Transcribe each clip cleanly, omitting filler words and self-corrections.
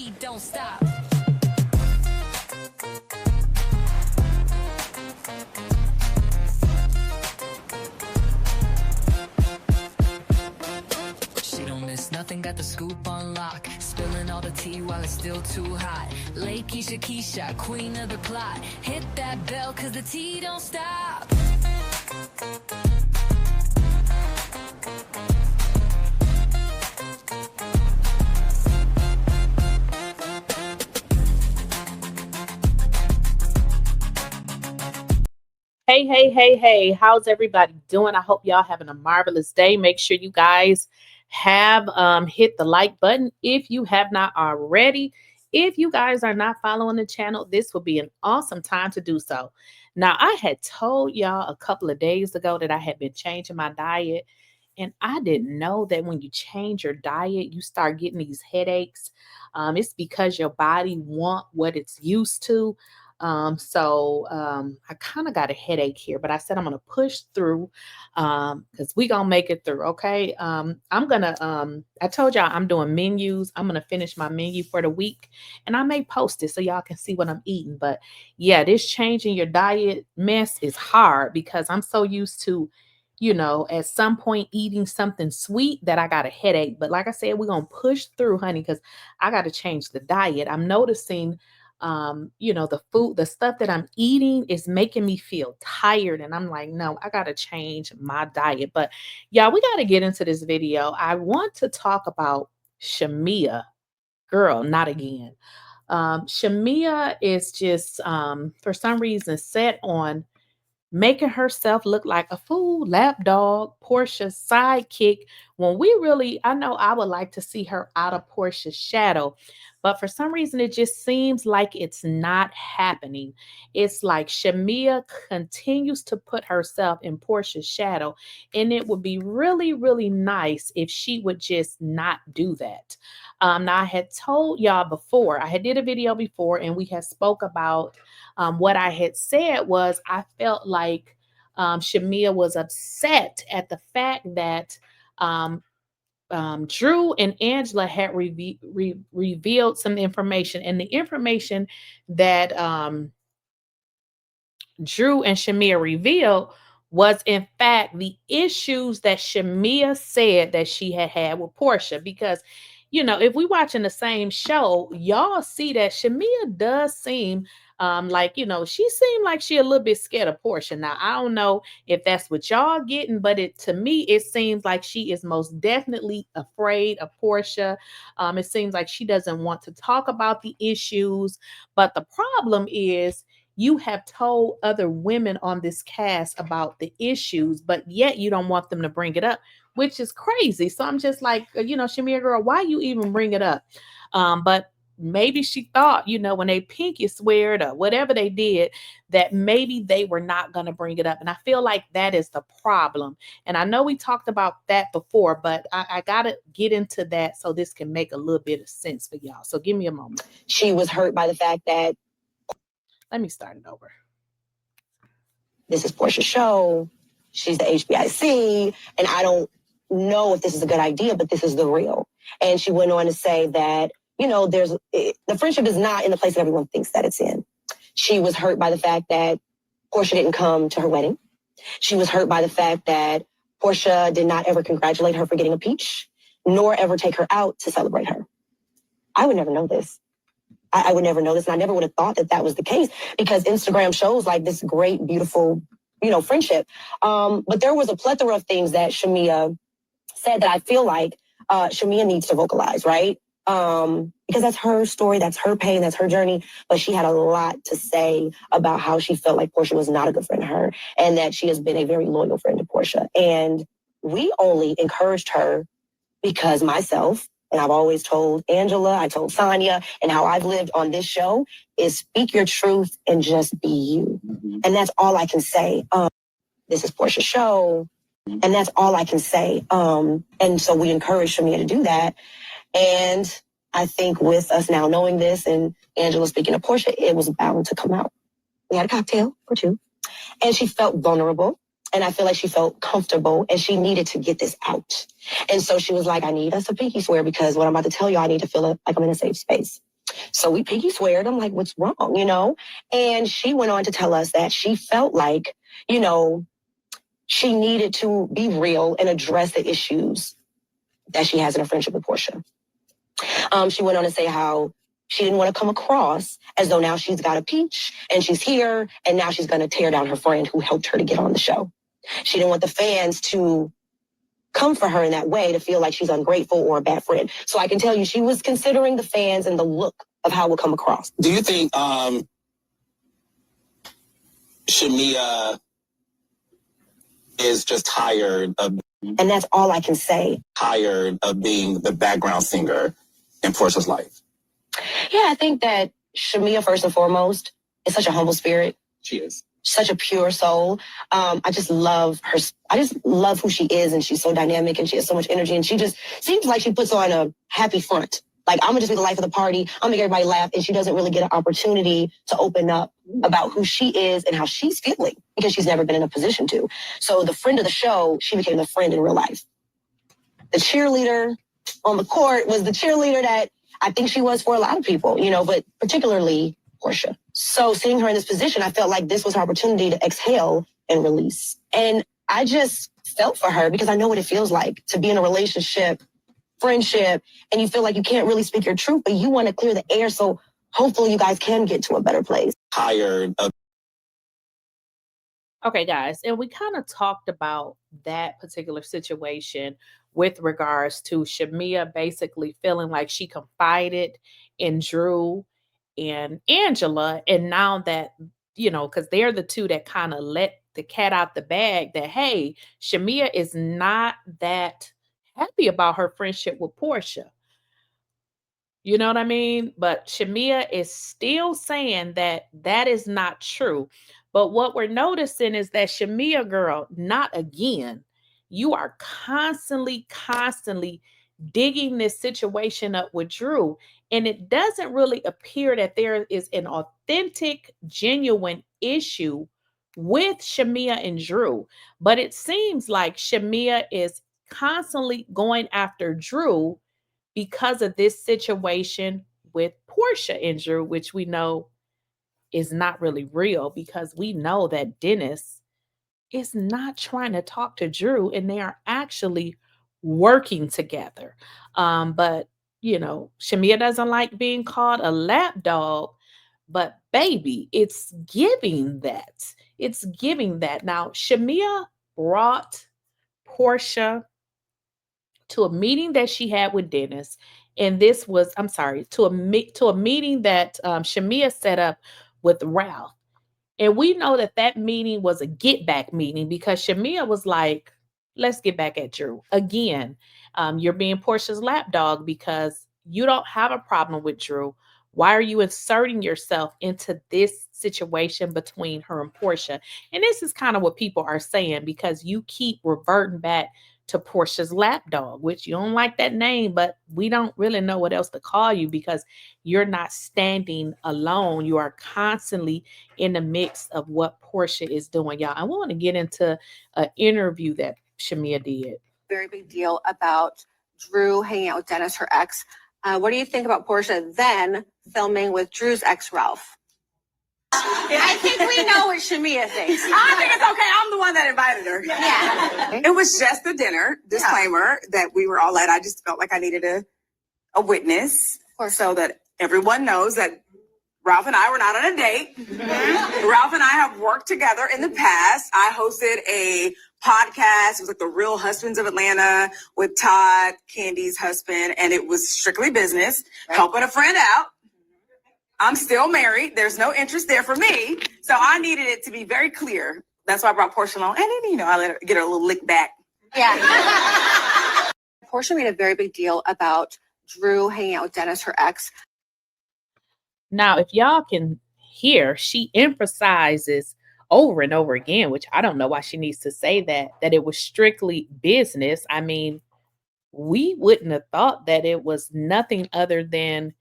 T don't stop. She don't miss nothing, got the scoop on lock. Spilling all the tea while it's still too hot. Lakeysha Keysha, queen of the plot. Hit that bell cause the tea don't stop. Hey, hey, hey, hey, how's everybody doing? I hope y'all having a marvelous day. Make sure you guys have hit the like button if you have not already. If you guys are not following the channel, this will be an awesome time to do so. Now, I had told y'all a couple of days ago that I had been changing my diet, and I didn't know that when you change your diet, you start getting these headaches. It's because your body want what it's used to. I kind of got a headache here, but I said I'm gonna push through because we gonna make it through. Okay. I told y'all I'm doing menus. I'm gonna finish my menu for the week and I may post it so y'all can see what I'm eating. But yeah, this changing your diet mess is hard because I'm so used to, at some point eating something sweet that I got a headache. But like I said, we're gonna push through, honey, because I got to change the diet. I'm noticing the stuff that I'm eating is making me feel tired. And I'm like, no, I got to change my diet. But yeah, we got to get into this video. I want to talk about Shamea. Girl, not again. Shamea is just, for some reason, set on making herself look like a fool, lapdog, Porsha's sidekick. When I know I would like to see her out of Porsha's shadow, but for some reason, it just seems like it's not happening. It's like Shamea continues to put herself in Porsha's shadow, and it would be really, really nice if she would just not do that. Now, I had told y'all before, I had did a video before, and we had spoke about what I had said was I felt like Shamea was upset at the fact that Drew and Angela had revealed some information, and the information that Drew and Shamea revealed was in fact the issues that Shamea said that she had with Porsha. Because, if we watching the same show, y'all see that Shamea does seem she seemed like she a little bit scared of Porsha. Now, I don't know if that's what y'all getting, but to me, it seems like she is most definitely afraid of Porsha. It seems like she doesn't want to talk about the issues. But the problem is, you have told other women on this cast about the issues, but yet you don't want them to bring it up, which is crazy. So I'm just like, Shamea, girl, why you even bring it up? But maybe she thought, when they pinky sweared or whatever they did, that maybe they were not going to bring it up. And I feel like that is the problem. And I know we talked about that before, but I got to get into that so this can make a little bit of sense for y'all. So give me a moment. She was hurt by the fact that, let me start it over. This is Porsha's show. She's the HBIC. And I don't know if this is a good idea, but this is the real. And she went on to say that, the friendship is not in the place that everyone thinks that it's in. She was hurt by the fact that Porsha didn't come to her wedding. She was hurt by the fact that Porsha did not ever congratulate her for getting a peach, nor ever take her out to celebrate her. I would never know this. I would never know this. And I never would have thought that that was the case because Instagram shows like this great, beautiful, friendship. But there was a plethora of things that Shamea said that I feel like Shamea needs to vocalize, right? Because that's her story, that's her pain, that's her journey. But she had a lot to say about how she felt like Porsha was not a good friend to her and that she has been a very loyal friend to Porsha. And we only encouraged her because myself, and I've always told Angela, I told Sonia, and how I've lived on this show is speak your truth and just be you. Mm-hmm. And that's all I can say. This is Porsha's show. And that's all I can say. And so we encourage Shamea to do that. And I think with us now knowing this and Angela speaking to Porsha, it was bound to come out. We had a cocktail or two. And she felt vulnerable. And I feel like she felt comfortable and she needed to get this out. And so she was like, I need us to pinky swear because what I'm about to tell you, I need to feel like I'm in a safe space. So we pinky sweared. I'm like, what's wrong, you know? And she went on to tell us that she felt like, you know, she needed to be real and address the issues that she has in her friendship with Porsha. She went on to say how she didn't want to come across as though now she's got a peach and she's here and now she's going to tear down her friend who helped her to get on the show. She didn't want the fans to come for her in that way, to feel like she's ungrateful or a bad friend. So I can tell you, she was considering the fans and the look of how it would come across. Do you think Shamea is just tired of And that's all I can say. being the background singer in Porsha's life? Yeah, I think that Shamea, first and foremost, is such a humble spirit. She is. Such a pure soul. I just love her. I just love who she is, and she's so dynamic, and she has so much energy, and she just seems like she puts on a happy front. Like, I'm gonna just be the life of the party. I'm gonna make everybody laugh, and she doesn't really get an opportunity to open up about who she is and how she's feeling because she's never been in a position to. So the friend of the show, she became the friend in real life. The cheerleader on the court was the cheerleader that I think she was for a lot of people, you know, but particularly Porsha. So seeing her in this position, I felt like this was her opportunity to exhale and release. And I just felt for her because I know what it feels like to be in a relationship, friendship, and you feel like you can't really speak your truth, but you want to clear the air so hopefully you guys can get to a better place. Tired of. Okay, guys, and we kind of talked about that particular situation with regards to Shamea basically feeling like she confided in Drew and Angela, and now that, you know, because they're the two that kind of let the cat out the bag, that hey, Shamea is not that happy about her friendship with Porsha. You know what I mean? But Shamea is still saying that that is not true. But what we're noticing is that Shamea, girl, not again. You are constantly digging this situation up with Drew. And it doesn't really appear that there is an authentic, genuine issue with Shamea and Drew. But it seems like Shamea is constantly going after Drew because of this situation with Porsha and Drew, which we know is not really real, because we know that Dennis is not trying to talk to Drew and they are actually working together. But you know, Shamea doesn't like being called a lapdog, but baby, it's giving that. It's giving that. Now, Shamea brought Porsha to a meeting that she had with Dennis. And this was, I'm sorry, to a meeting that Shamea set up with Ralph. And we know that that meeting was a get back meeting because Shamea was like, let's get back at Drew. Again, you're being Porsha's lapdog because you don't have a problem with Drew. Why are you inserting yourself into this situation between her and Porsha? And this is kind of what people are saying, because you keep reverting back to Porsha's lapdog, which you don't like that name, but we don't really know what else to call you because you're not standing alone. You are constantly in the mix of what Porsha is doing, y'all. I want to get into an interview that Shamea did. Very big deal about Drew hanging out with Dennis, her ex. What do you think about Porsha then filming with Drew's ex, Ralph? I think we know what Shamea thinks. I think it's okay. I'm the one that invited her. Yeah. It was just a dinner disclaimer that we were all at. I just felt like I needed a witness so that everyone knows that Ralph and I were not on a date. Mm-hmm. Ralph and I have worked together in the past. I hosted a podcast. It was like The Real Husbands of Atlanta with Todd, Candy's husband, and it was strictly business, helping a friend out. I'm still married. There's no interest there for me. So I needed it to be very clear. That's why I brought Porsha along. And then, you know, I let her get her a little lick back. Yeah. Porsha made a very big deal about Drew hanging out with Dennis, her ex. Now, if y'all can hear, she emphasizes over and over again, which I don't know why she needs to say that it was strictly business. I mean, we wouldn't have thought that it was nothing other than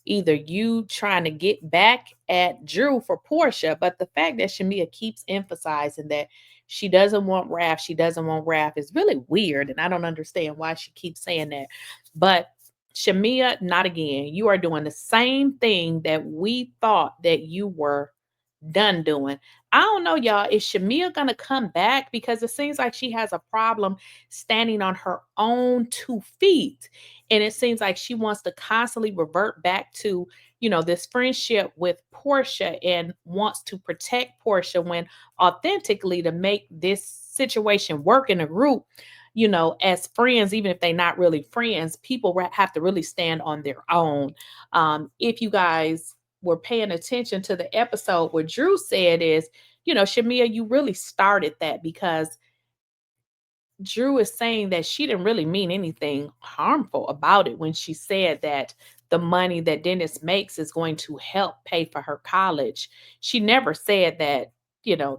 either you trying to get back at Drew for Porsha, but the fact that Shamea keeps emphasizing that she doesn't want Raph is really weird, and I don't understand why she keeps saying that. But Shamea, not again. You are doing the same thing that we thought that you were done doing. I don't know, y'all. Is Shamea gonna come back? Because it seems like she has a problem standing on her own 2 feet. And it seems like she wants to constantly revert back to, this friendship with Porsha and wants to protect Porsha when authentically to make this situation work in a group, as friends, even if they're not really friends, people have to really stand on their own. If you guys were paying attention to the episode, what Drew said is, Shamea, you really started that because Drew is saying that she didn't really mean anything harmful about it when she said that the money that Dennis makes is going to help pay for her college. She never said that,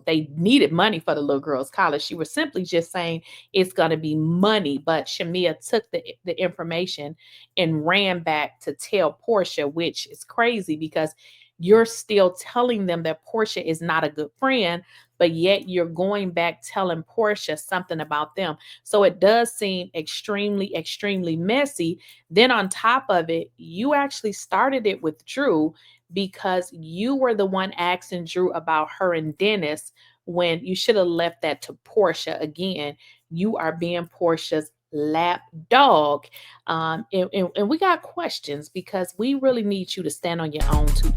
they needed money for the little girl's college. She was simply just saying it's going to be money. But Shamea took the information and ran back to tell Porsha, which is crazy because you're still telling them that Porsha is not a good friend, but yet you're going back telling Porsha something about them. So it does seem extremely, extremely messy. Then on top of it, you actually started it with Drew because you were the one asking Drew about her and Dennis when you should have left that to Porsha. Again, you are being Porsha's lap dog. And we got questions because we really need you to stand on your own too.